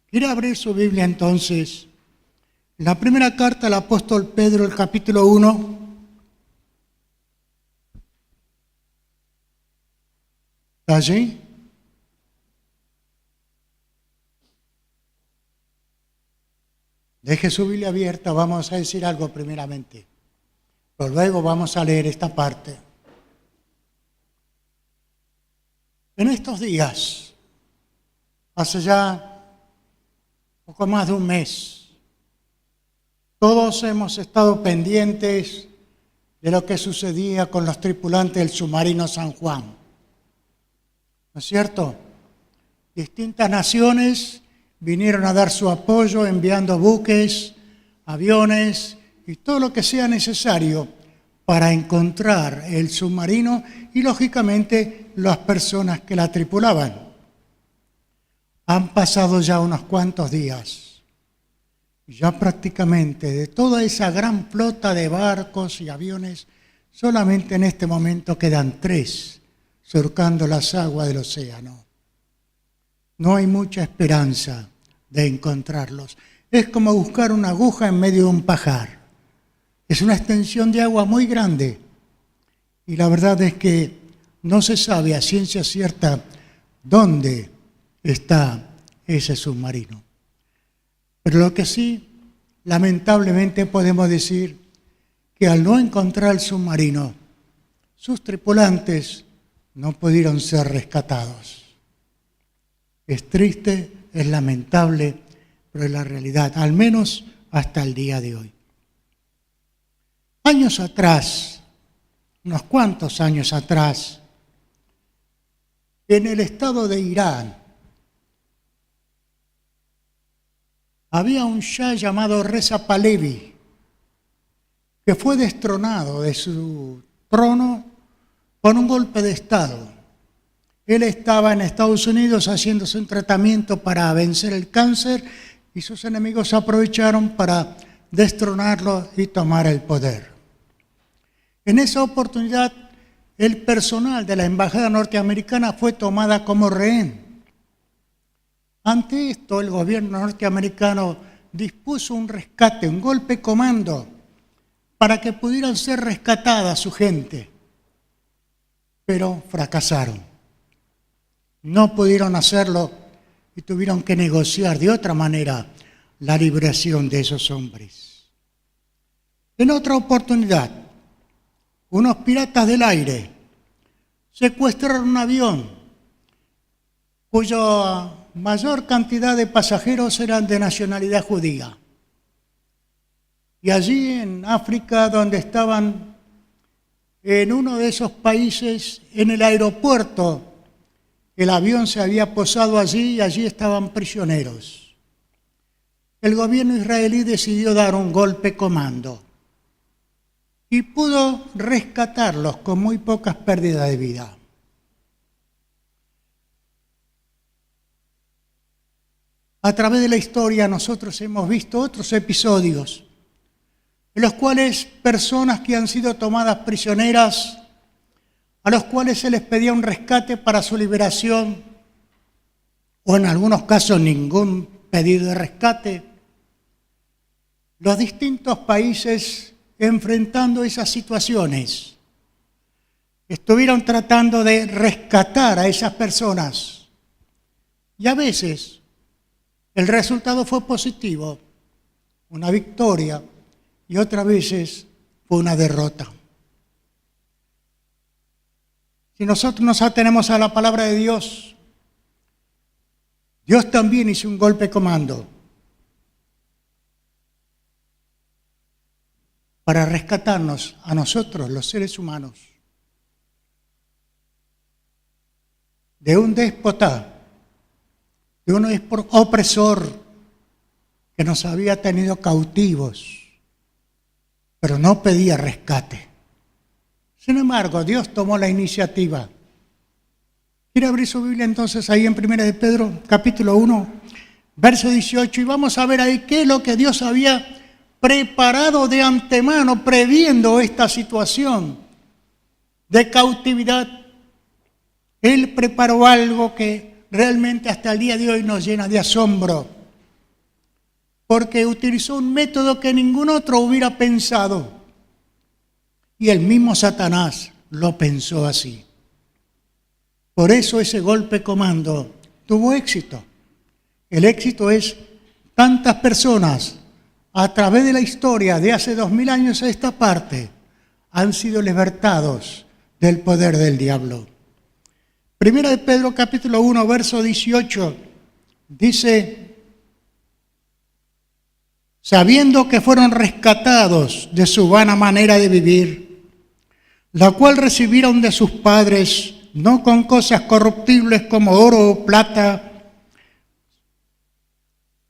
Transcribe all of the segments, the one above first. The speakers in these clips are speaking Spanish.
Quiere abrir su Biblia entonces. La primera carta al apóstol Pedro, el capítulo 1. ¿Está allí? Deje su Biblia abierta, vamos a decir algo primeramente. Pero luego vamos a leer esta parte. En estos días, hace ya poco más de un mes, todos hemos estado pendientes de lo que sucedía con los tripulantes del submarino San Juan. ¿No es cierto? Distintas naciones vinieron a dar su apoyo enviando buques, aviones y todo lo que sea necesario para encontrar el submarino y, lógicamente, las personas que la tripulaban. Han pasado ya unos cuantos días. Ya prácticamente de toda esa gran flota de barcos y aviones, solamente en este momento quedan 3 surcando las aguas del océano. No hay mucha esperanza de encontrarlos. Es como buscar una aguja en medio de un pajar. Es una extensión de agua muy grande. Y la verdad es que no se sabe a ciencia cierta dónde está ese submarino. Pero lo que sí, lamentablemente podemos decir que al no encontrar el submarino, sus tripulantes no pudieron ser rescatados. Es triste, es lamentable, pero es la realidad, al menos hasta el día de hoy. Años atrás, unos cuantos años atrás, en el estado de Irán, había un shah llamado Reza Pahlavi, que fue destronado de su trono por un golpe de Estado. Él estaba en Estados Unidos haciéndose un tratamiento para vencer el cáncer y sus enemigos aprovecharon para destronarlo y tomar el poder. En esa oportunidad, el personal de la embajada norteamericana fue tomada como rehén. Ante esto, el gobierno norteamericano dispuso un rescate, un golpe comando, para que pudieran ser rescatada su gente. Pero fracasaron. No pudieron hacerlo y tuvieron que negociar de otra manera la liberación de esos hombres. En otra oportunidad, unos piratas del aire secuestraron un avión cuya mayor cantidad de pasajeros eran de nacionalidad judía. Y allí en África, donde estaban en uno de esos países, en el aeropuerto, el avión se había posado allí y allí estaban prisioneros. El gobierno israelí decidió dar un golpe comando y pudo rescatarlos con muy pocas pérdidas de vida. A través de la historia nosotros hemos visto otros episodios en los cuales personas que han sido tomadas prisioneras, a los cuales se les pedía un rescate para su liberación, o en algunos casos ningún pedido de rescate, los distintos países enfrentando esas situaciones estuvieron tratando de rescatar a esas personas. Y a veces el resultado fue positivo, una victoria, y otras veces fue una derrota. Si nosotros nos atenemos a la palabra de Dios, Dios también hizo un golpe comando para rescatarnos a nosotros, los seres humanos, de un déspota, de un opresor que nos había tenido cautivos, pero no pedía rescate. Sin embargo, Dios tomó la iniciativa. ¿Quiere abrir su Biblia entonces ahí en 1 de Pedro, capítulo 1, verso 18? Y vamos a ver ahí qué es lo que Dios había preparado de antemano, previendo esta situación de cautividad. Él preparó algo que realmente hasta el día de hoy nos llena de asombro. porque utilizó un método que ningún otro hubiera pensado. Y el mismo Satanás lo pensó así. Por eso ese golpe comando tuvo éxito. El éxito es tantas personas a través de la historia de hace 2000 años a esta parte han sido libertados del poder del diablo. Primera de Pedro capítulo 1, verso 18, dice: sabiendo que fueron rescatados de su vana manera de vivir, la cual recibieron de sus padres, no con cosas corruptibles como oro o plata,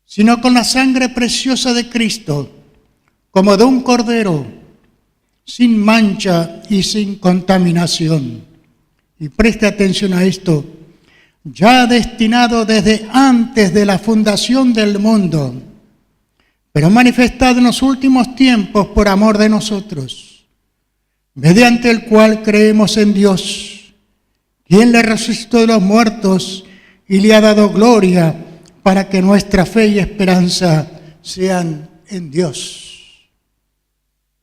sino con la sangre preciosa de Cristo, como de un cordero, sin mancha y sin contaminación. Y preste atención a esto: ya destinado desde antes de la fundación del mundo, pero manifestado en los últimos tiempos por amor de nosotros, mediante el cual creemos en Dios, quien le resucitó de los muertos y le ha dado gloria, para que nuestra fe y esperanza sean en Dios.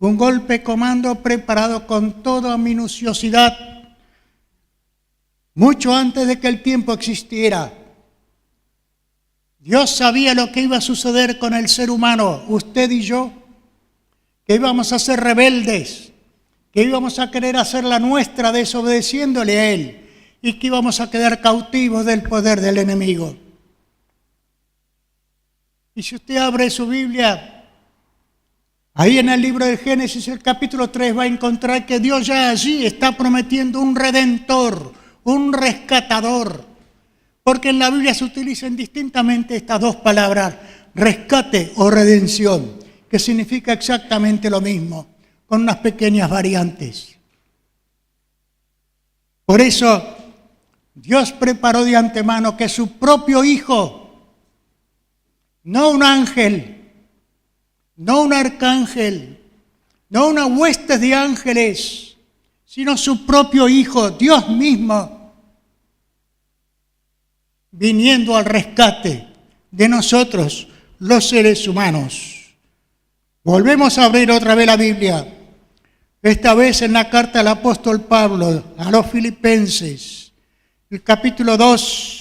Un golpe comando preparado con toda minuciosidad, mucho antes de que el tiempo existiera. Dios sabía lo que iba a suceder con el ser humano, usted y yo, que íbamos a ser rebeldes, que íbamos a querer hacer la nuestra desobedeciéndole a Él, y que íbamos a quedar cautivos del poder del enemigo. Y si usted abre su Biblia, ahí en el libro de Génesis, el capítulo 3, va a encontrar que Dios ya allí está prometiendo un redentor, un rescatador. Porque en la Biblia se utilizan distintamente estas dos palabras, rescate o redención, que significa exactamente lo mismo, con unas pequeñas variantes. Por eso, Dios preparó de antemano que su propio Hijo, no un ángel, no un arcángel, no una hueste de ángeles, sino su propio Hijo, Dios mismo, viniendo al rescate de nosotros, los seres humanos. Volvemos a abrir otra vez la Biblia, esta vez en la carta del apóstol Pablo a los Filipenses, el capítulo 2.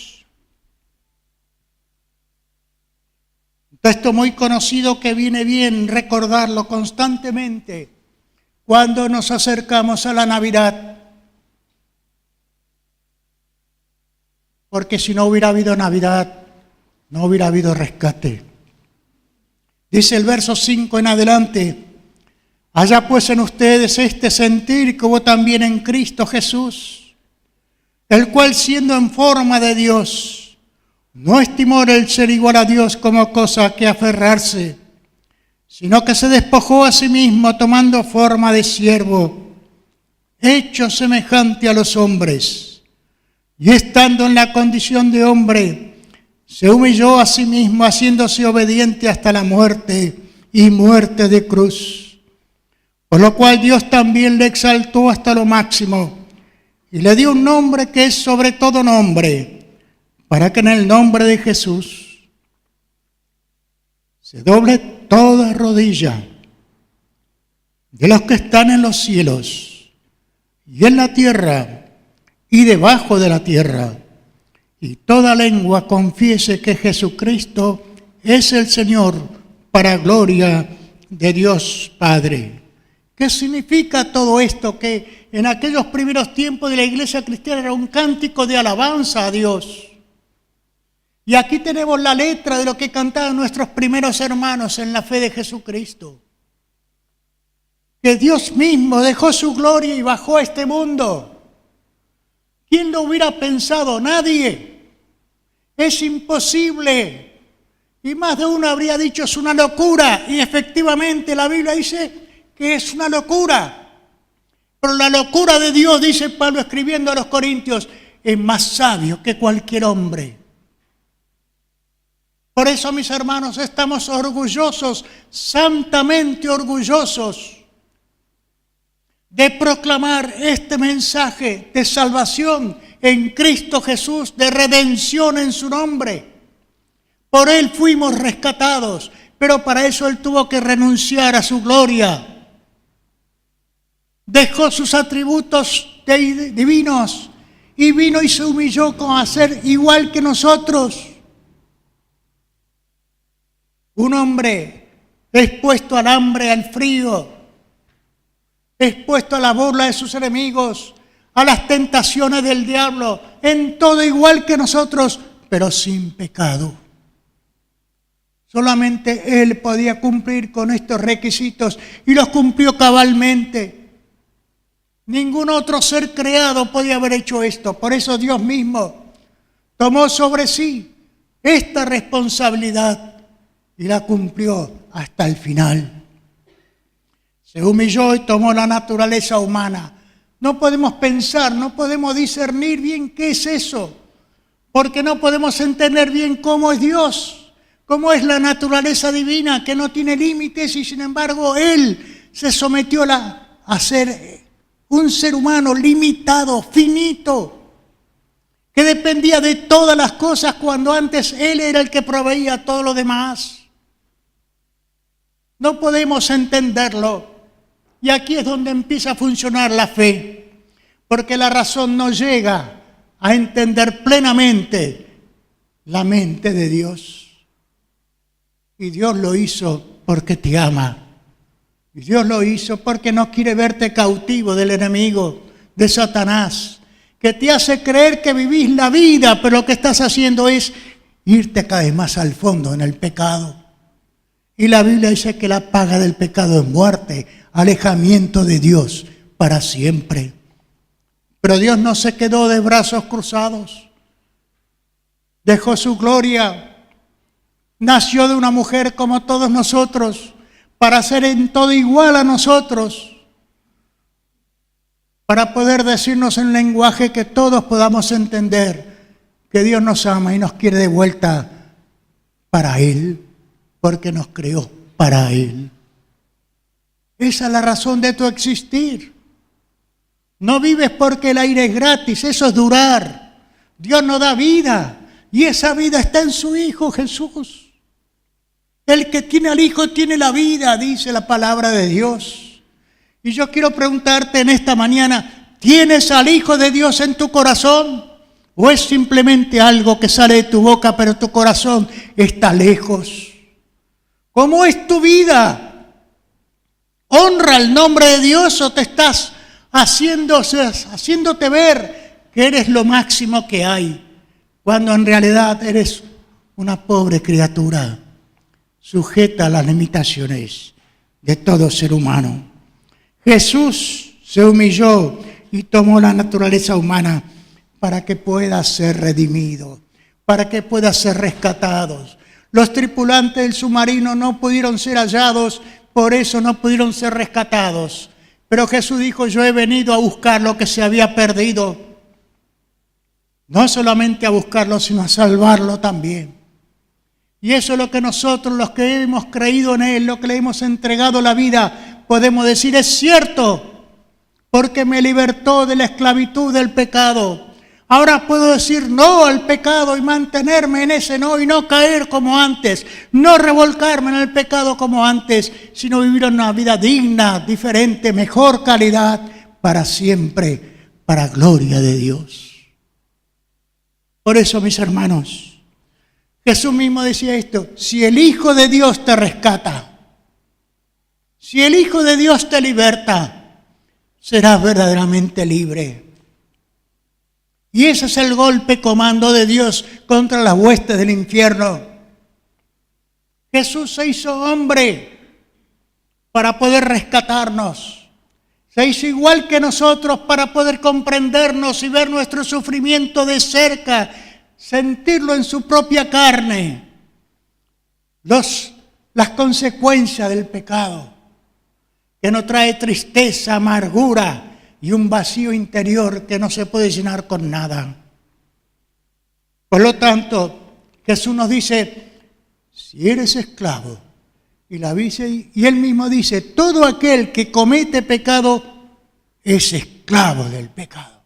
Texto muy conocido que viene bien recordarlo constantemente cuando nos acercamos a la Navidad. Porque si no hubiera habido Navidad, no hubiera habido rescate. Dice el verso 5 en adelante: haya pues en ustedes este sentir que hubo también en Cristo Jesús, el cual siendo en forma de Dios, no estimó el ser igual a Dios como cosa a que aferrarse, sino que se despojó a sí mismo tomando forma de siervo, hecho semejante a los hombres, y estando en la condición de hombre, se humilló a sí mismo, haciéndose obediente hasta la muerte y muerte de cruz. Por lo cual Dios también le exaltó hasta lo máximo y le dio un nombre que es sobre todo nombre, para que en el nombre de Jesús se doble toda rodilla de los que están en los cielos y en la tierra y debajo de la tierra, y toda lengua confiese que Jesucristo es el Señor, para gloria de Dios Padre. ¿Qué significa todo esto? Que en aquellos primeros tiempos de la iglesia cristiana era un cántico de alabanza a Dios. Y aquí tenemos la letra de lo que cantaban nuestros primeros hermanos en la fe de Jesucristo. Que Dios mismo dejó su gloria y bajó a este mundo. ¿Quién lo hubiera pensado? Nadie. Es imposible. Y más de uno habría dicho es una locura. Y efectivamente la Biblia dice que es una locura. Pero la locura de Dios, dice Pablo escribiendo a los Corintios, es más sabio que cualquier hombre. Por eso, mis hermanos, estamos orgullosos, santamente orgullosos, de proclamar este mensaje de salvación en Cristo Jesús, de redención en su nombre. Por Él fuimos rescatados, pero para eso Él tuvo que renunciar a su gloria. Dejó sus atributos divinos y vino y se humilló a ser igual que nosotros. Un hombre expuesto al hambre, al frío, expuesto a la burla de sus enemigos, a las tentaciones del diablo, en todo igual que nosotros, pero sin pecado. Solamente Él podía cumplir con estos requisitos y los cumplió cabalmente. Ningún otro ser creado podía haber hecho esto. Por eso Dios mismo tomó sobre sí esta responsabilidad y la cumplió hasta el final. Se humilló y tomó la naturaleza humana. No podemos pensar, no podemos discernir bien qué es eso, porque no podemos entender bien cómo es Dios, cómo es la naturaleza divina que no tiene límites y sin embargo Él se sometió a ser un ser humano limitado, finito, que dependía de todas las cosas cuando antes Él era el que proveía todo lo demás. No podemos entenderlo. Y aquí es donde empieza a funcionar la fe, porque la razón no llega a entender plenamente la mente de Dios. Y Dios lo hizo porque te ama. Y Dios lo hizo porque no quiere verte cautivo del enemigo, de Satanás, que te hace creer que vivís la vida, pero lo que estás haciendo es irte cada vez más al fondo en el pecado. Y la Biblia dice que la paga del pecado es muerte, alejamiento de Dios para siempre. Pero Dios no se quedó de brazos cruzados. Dejó su gloria. Nació de una mujer como todos nosotros, para ser en todo igual a nosotros, para poder decirnos en lenguaje que todos podamos entender que Dios nos ama y nos quiere de vuelta para Él, porque nos creó para Él. Esa es la razón de tu existir. No vives porque el aire es gratis, eso es durar. Dios nos da vida y esa vida está en su Hijo Jesús. El que tiene al Hijo tiene la vida, dice la palabra de Dios. Y yo quiero preguntarte en esta mañana, ¿tienes al Hijo de Dios en tu corazón? ¿O es simplemente algo que sale de tu boca, pero tu corazón está lejos? ¿Cómo es tu vida? ¿Honra el nombre de Dios o te estás haciéndote ver que eres lo máximo que hay, cuando en realidad eres una pobre criatura, sujeta a las limitaciones de todo ser humano? Jesús se humilló y tomó la naturaleza humana para que pueda ser redimido, para que pueda ser rescatados. Los tripulantes del submarino no pudieron ser hallados, por eso no pudieron ser rescatados. Pero Jesús dijo, yo he venido a buscar lo que se había perdido. No solamente a buscarlo, sino a salvarlo también. Y eso es lo que nosotros, los que hemos creído en Él, lo que le hemos entregado la vida, podemos decir, es cierto, porque me libertó de la esclavitud del pecado. Ahora puedo decir no al pecado y mantenerme en ese no y no caer como antes, no revolcarme en el pecado como antes, sino vivir una vida digna, diferente, mejor calidad, para siempre, para gloria de Dios. Por eso, mis hermanos, Jesús mismo decía esto, si el Hijo de Dios te rescata, si el Hijo de Dios te liberta, serás verdaderamente libre. Y ese es el golpe comando de Dios contra las huestes del infierno. Jesús se hizo hombre para poder rescatarnos. Se hizo igual que nosotros para poder comprendernos y ver nuestro sufrimiento de cerca, sentirlo en su propia carne. Las consecuencias del pecado, que nos trae tristeza, amargura, y un vacío interior que no se puede llenar con nada. Por lo tanto, Jesús nos dice, si eres esclavo, y Él mismo dice, todo aquel que comete pecado es esclavo del pecado.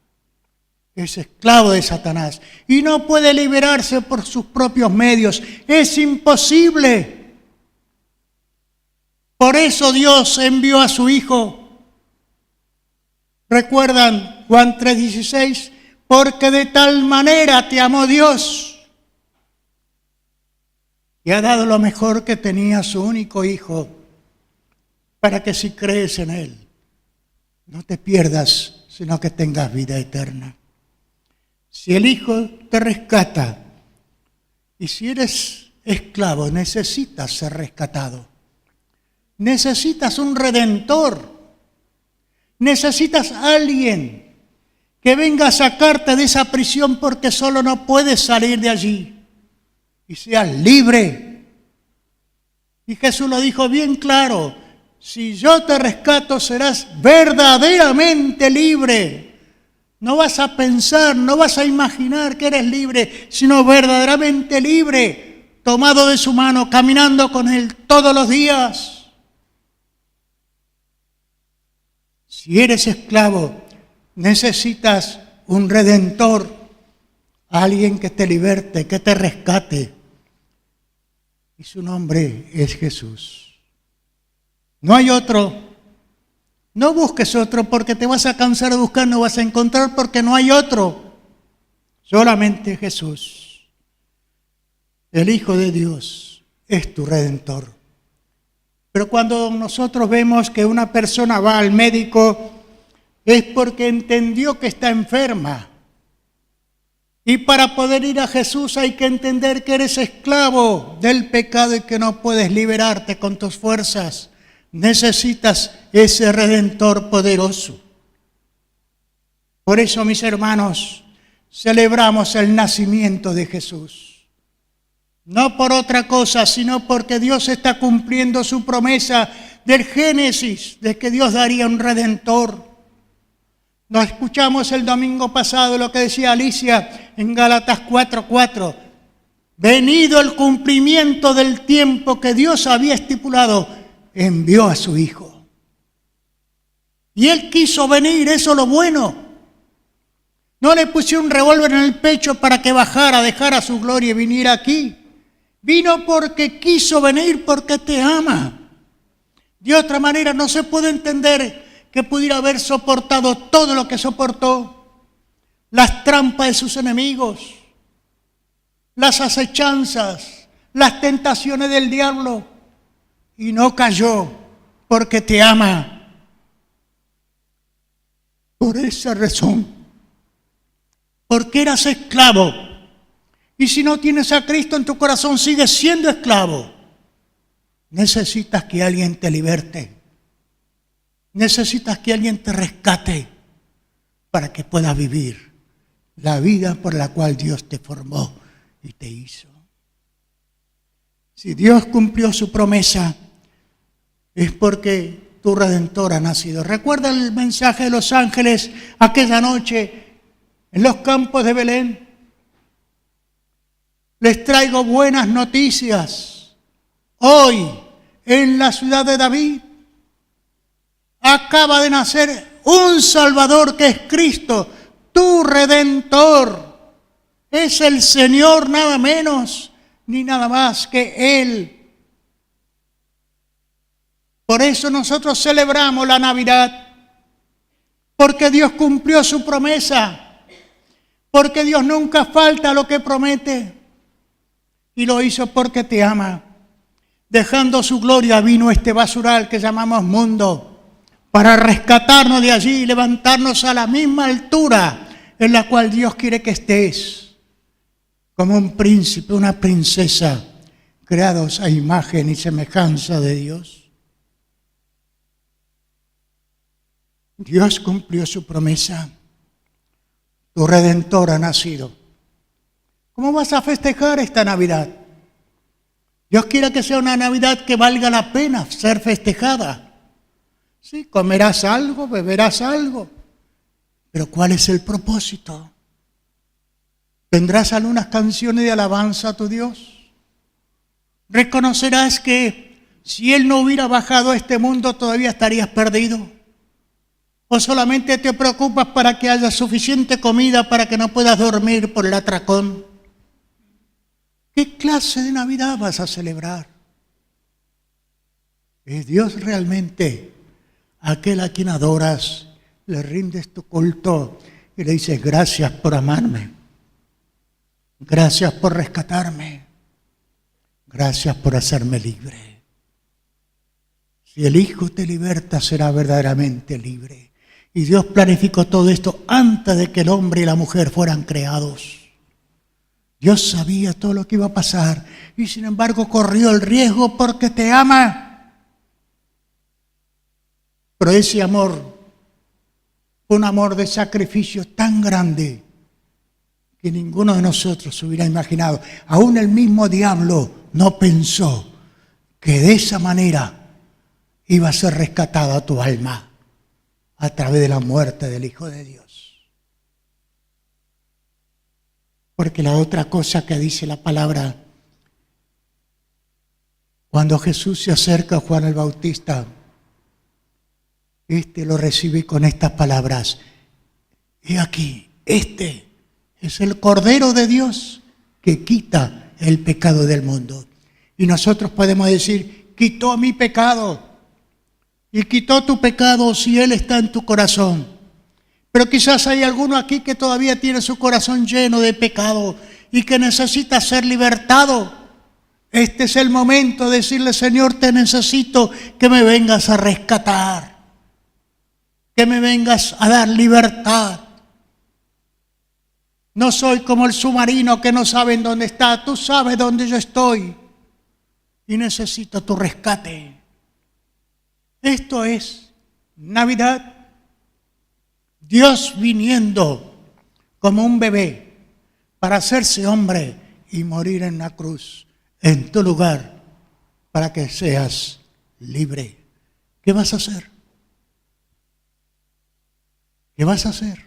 Es esclavo de Satanás y no puede liberarse por sus propios medios. Es imposible. Por eso Dios envió a su Hijo. ¿Recuerdan Juan 3:16? Porque de tal manera te amó Dios, y ha dado lo mejor que tenía, su único Hijo, para que si crees en Él, no te pierdas, sino que tengas vida eterna. Si el Hijo te rescata, y si eres esclavo, necesitas ser rescatado. Necesitas un redentor. Necesitas a alguien que venga a sacarte de esa prisión, porque solo no puedes salir de allí. Y seas libre. Y Jesús lo dijo bien claro: si yo te rescato, serás verdaderamente libre. No vas a pensar, no vas a imaginar que eres libre, sino verdaderamente libre, tomado de su mano, caminando con Él todos los días. Si eres esclavo, necesitas un redentor, alguien que te liberte, que te rescate. Y su nombre es Jesús. No hay otro. No busques otro, porque te vas a cansar de buscar, no vas a encontrar, porque no hay otro. Solamente Jesús, el Hijo de Dios, es tu Redentor. Pero cuando nosotros vemos que una persona va al médico, es porque entendió que está enferma. Y para poder ir a Jesús hay que entender que eres esclavo del pecado y que no puedes liberarte con tus fuerzas. Necesitas ese Redentor poderoso. Por eso, mis hermanos, celebramos el nacimiento de Jesús. No por otra cosa, sino porque Dios está cumpliendo su promesa del Génesis, de que Dios daría un Redentor. Nos escuchamos el domingo pasado lo que decía Alicia en Gálatas 4:4. Venido el cumplimiento del tiempo que Dios había estipulado, envió a su Hijo. Y Él quiso venir, eso es lo bueno. No le puse un revólver en el pecho para que bajara, dejara su gloria y viniera aquí. Vino porque quiso venir, porque te ama. De otra manera no se puede entender que pudiera haber soportado todo lo que soportó. Las trampas de sus enemigos, las acechanzas, las tentaciones del diablo. Y no cayó, porque te ama. Por esa razón, porque eras esclavo. Y si no tienes a Cristo en tu corazón, sigues siendo esclavo. Necesitas que alguien te liberte. Necesitas que alguien te rescate para que puedas vivir la vida por la cual Dios te formó y te hizo. Si Dios cumplió su promesa, es porque tu Redentor ha nacido. ¿Recuerda el mensaje de los ángeles aquella noche en los campos de Belén? Les traigo buenas noticias. Hoy, en la ciudad de David, acaba de nacer un Salvador, que es Cristo, tu Redentor. Es el Señor, nada menos ni nada más que Él. Por eso nosotros celebramos la Navidad, porque Dios cumplió su promesa, porque Dios nunca falta lo que promete, y lo hizo porque te ama. Dejando su gloria vino este basural que llamamos mundo, para rescatarnos de allí y levantarnos a la misma altura en la cual Dios quiere que estés, como un príncipe, una princesa, creados a imagen y semejanza de Dios. Dios cumplió su promesa. Tu Redentor ha nacido. ¿Cómo vas a festejar esta Navidad? Dios quiere que sea una Navidad que valga la pena ser festejada. Sí, comerás algo, beberás algo. Pero ¿cuál es el propósito? ¿Tendrás algunas canciones de alabanza a tu Dios? ¿Reconocerás que si Él no hubiera bajado a este mundo todavía estarías perdido? ¿O solamente te preocupas para que haya suficiente comida para que no puedas dormir por el atracón? ¿Qué clase de Navidad vas a celebrar? ¿Es Dios realmente aquel a quien adoras, le rindes tu culto y le dices gracias por amarme, gracias por rescatarme, gracias por hacerme libre? Si el Hijo te liberta, será verdaderamente libre. Y Dios planificó todo esto antes de que el hombre y la mujer fueran creados. Dios sabía todo lo que iba a pasar y sin embargo corrió el riesgo porque te ama. Pero ese amor fue un amor de sacrificio tan grande que ninguno de nosotros hubiera imaginado. Aún el mismo diablo no pensó que de esa manera iba a ser rescatada tu alma a través de la muerte del Hijo de Dios. Porque la otra cosa que dice la palabra, cuando Jesús se acerca a Juan el Bautista, lo recibe con estas palabras: he aquí, este es el Cordero de Dios que quita el pecado del mundo. Y nosotros podemos decir, quitó mi pecado y quitó tu pecado si Él está en tu corazón. Pero quizás hay alguno aquí que todavía tiene su corazón lleno de pecado y que necesita ser libertado. Este es el momento de decirle: Señor, te necesito que me vengas a rescatar, que me vengas a dar libertad. No soy como el submarino que no sabe en dónde está. Tú sabes dónde yo estoy y necesito tu rescate. Esto es Navidad. Dios viniendo como un bebé para hacerse hombre y morir en la cruz en tu lugar para que seas libre. ¿Qué vas a hacer? ¿Qué vas a hacer?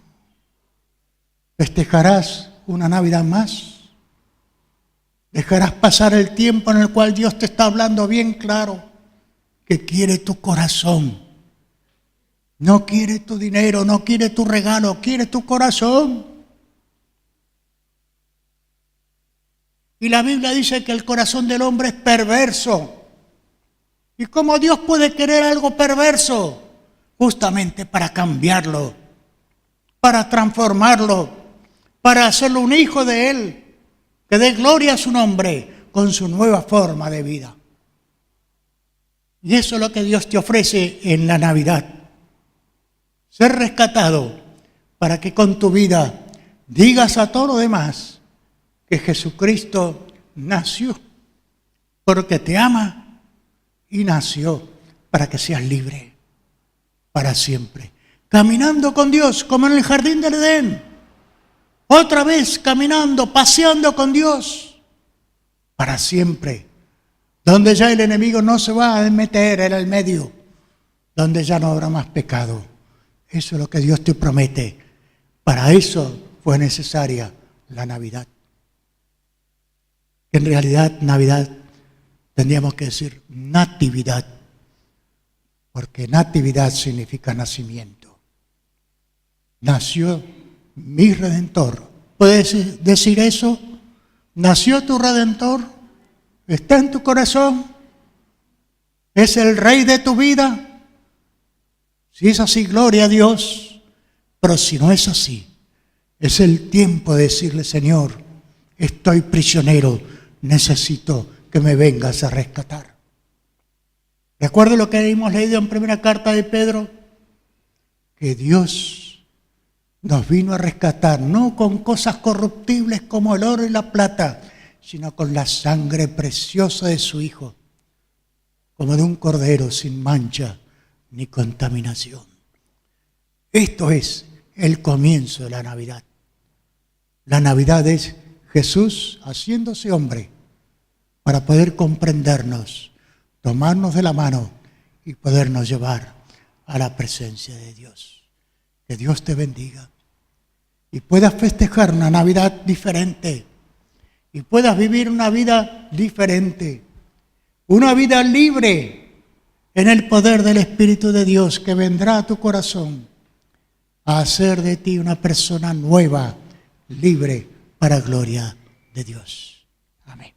¿Festejarás una Navidad más? ¿Dejarás pasar el tiempo en el cual Dios te está hablando bien claro que quiere tu corazón? No quiere tu dinero, no quiere tu regalo, quiere tu corazón. Y la Biblia dice que el corazón del hombre es perverso. ¿Y cómo Dios puede querer algo perverso? Justamente para cambiarlo, para transformarlo, para hacerlo un hijo de Él, que dé gloria a su nombre con su nueva forma de vida. Y eso es lo que Dios te ofrece en la Navidad. Ser rescatado para que con tu vida digas a todo lo demás que Jesucristo nació porque te ama y nació para que seas libre para siempre. Caminando con Dios como en el jardín del Edén. Otra vez caminando, paseando con Dios para siempre. Donde ya el enemigo no se va a meter en el medio. Donde ya no habrá más pecado. Eso es lo que Dios te promete. Para eso fue necesaria la Navidad. En realidad, Navidad tendríamos que decir natividad, porque natividad significa nacimiento. Nació mi Redentor. ¿Puedes decir eso? ¿Nació tu Redentor? ¿Está en tu corazón? ¿Es el Rey de tu vida? Si es así, gloria a Dios. Pero si no es así, es el tiempo de decirle: Señor, estoy prisionero, necesito que me vengas a rescatar. Recuerdo lo que hemos leído en primera carta de Pedro, que Dios nos vino a rescatar, no con cosas corruptibles como el oro y la plata, sino con la sangre preciosa de su Hijo, como de un cordero sin mancha ni contaminación. Esto es el comienzo de la Navidad. La Navidad es Jesús haciéndose hombre para poder comprendernos, tomarnos de la mano y podernos llevar a la presencia de Dios. Que Dios te bendiga y puedas festejar una Navidad diferente y puedas vivir una vida diferente, una vida libre en el poder del Espíritu de Dios que vendrá a tu corazón a hacer de ti una persona nueva, libre, para gloria de Dios. Amén.